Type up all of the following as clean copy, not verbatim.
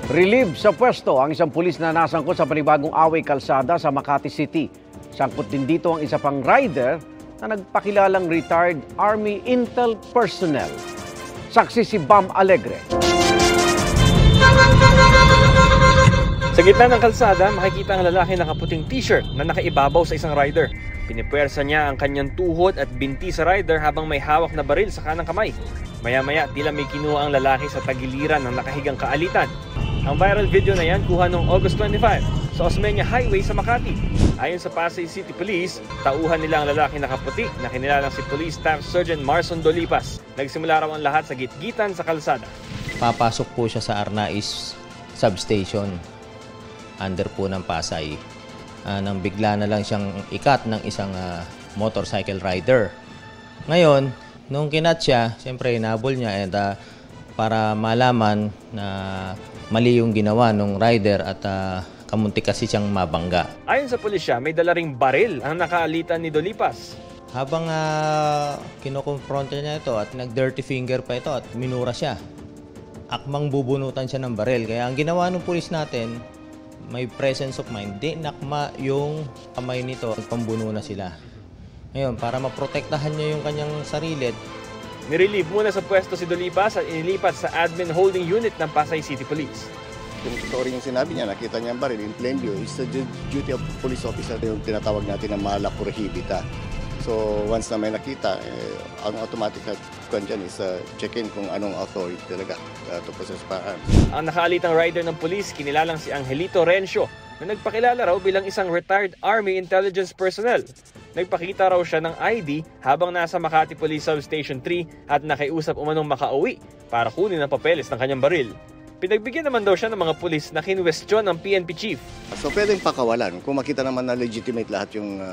Relieve sa pwesto ang isang pulis na nasangkot sa panibagong away kalsada sa Makati City. Sangkot din dito ang isa pang rider na nagpakilalang retired Army Intel personnel. Saksi si Bam Alegre. Sa gitna ng kalsada, makikita ang lalaki na nakaputing t-shirt na nakaibabaw sa isang rider. Pinipwersa niya ang kanyang tuhod at binti sa rider habang may hawak na baril sa kanang kamay. Maya-maya, tila may kinuha ang lalaki sa tagiliran ng nakahigang kaalitan. Ang viral video na yan kuha noong August 25 sa Osmeña Highway sa Makati. Ayon sa Pasay City Police, tauhan nila ang lalaki nakaputi na kinilalang si Police Staff Sergeant Marson Dolipas. Nagsimula raw ang lahat sa gitgitan sa kalsada. Papasok po siya sa Arnaiz substation under po ng Pasay. Nang bigla na lang siyang ikat ng isang motorcycle rider. Ngayon, nung kinat siya, siyempre inabol niya and para malaman na mali yung ginawa ng rider at kamuntik kasi siyang mabangga. Ayon sa pulisya, may dala ring baril ang nakaalitan ni Dolipas. Habang kinokonfronta niya ito at nag-dirty finger pa ito at minura siya, akmang bubunutan siya ng baril. Kaya ang ginawa ng pulis natin, may presence of mind, di nakma yung kamay nito, pambuno na sila. Ngayon, para maprotektahan niya yung kanyang sarili. Nirelieve muna sa pwesto si Dolipas at inilipat sa Admin Holding Unit ng Pasay City Police. Yung totoo rin yung sinabi niya, nakita niya ang baril in plain view, is the duty of police officer yung tinatawag natin na mala prohibita. So once na may nakita, ang automatic na kwan dyan is check-in kung anong authority talaga to possess firearms. Ang nakaalitang rider ng police, kinilalang si Angelito Rencio, na nagpakilala raw bilang isang retired Army Intelligence personnel. Nagpakita raw siya ng ID habang nasa Makati Police Substation 3 at nakiusap umanong makauwi para kunin ang papeles ng kanyang baril. Pinagbigyan naman daw siya ng mga pulis na kinwestiyon ng PNP chief. So pwedeng pakawalan kung makita naman na legitimate lahat yung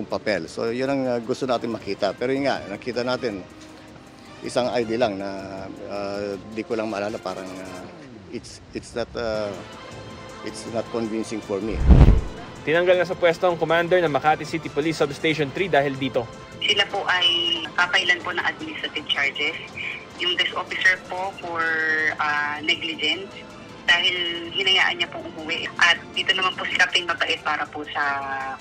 papel. So yun ang gusto natin makita. Pero yun nga, nakita natin isang ID lang na di ko lang maalala, parang it's not convincing for me. Tinanggal na sa pwesto ang commander ng Makati City Police Substation 3 dahil dito. Sila po ay kakailan po ng administrative charges. Yung desk officer po for negligence dahil hinayaan niya pong umuwi. At dito naman po si Captain Mabait para po sa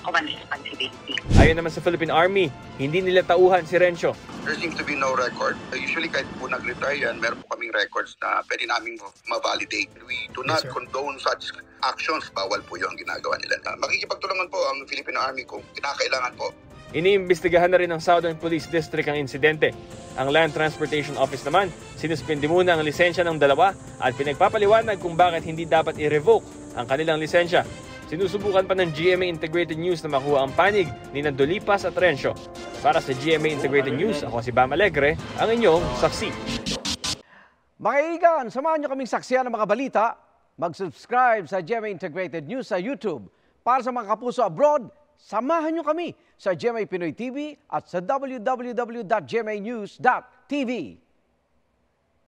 command responsibility. Ayon naman sa Philippine Army, hindi nila tauhan si Rencio. There seems to be no record. Usually kahit po nag-retire yan, meron po kaming records na pwede namin ma-validate. We do not condone such actions. Bawal po yung ginagawa nila. Makikipagtulungan po ang Philippine Army kung kinakailangan po. Iniimbestigahan na rin ng Southern Police District ang insidente. Ang Land Transportation Office naman, sinuspindi muna ang lisensya ng dalawa at pinagpapaliwanag kung bakit hindi dapat i-revoke ang kanilang lisensya. Sinusubukan pa ng GMA Integrated News na makuha ang panig ni Dolipas at Rencio. Para sa GMA Integrated News, ako si Bam Alegre, ang inyong saksi. Mga kaibigan, samahan nyo kaming saksiyan ng mga balita. Mag-subscribe sa GMA Integrated News sa YouTube. Para sa mga kapuso abroad, samahan nyo kami sa GMA Pinoy TV at sa www.gmanews.tv.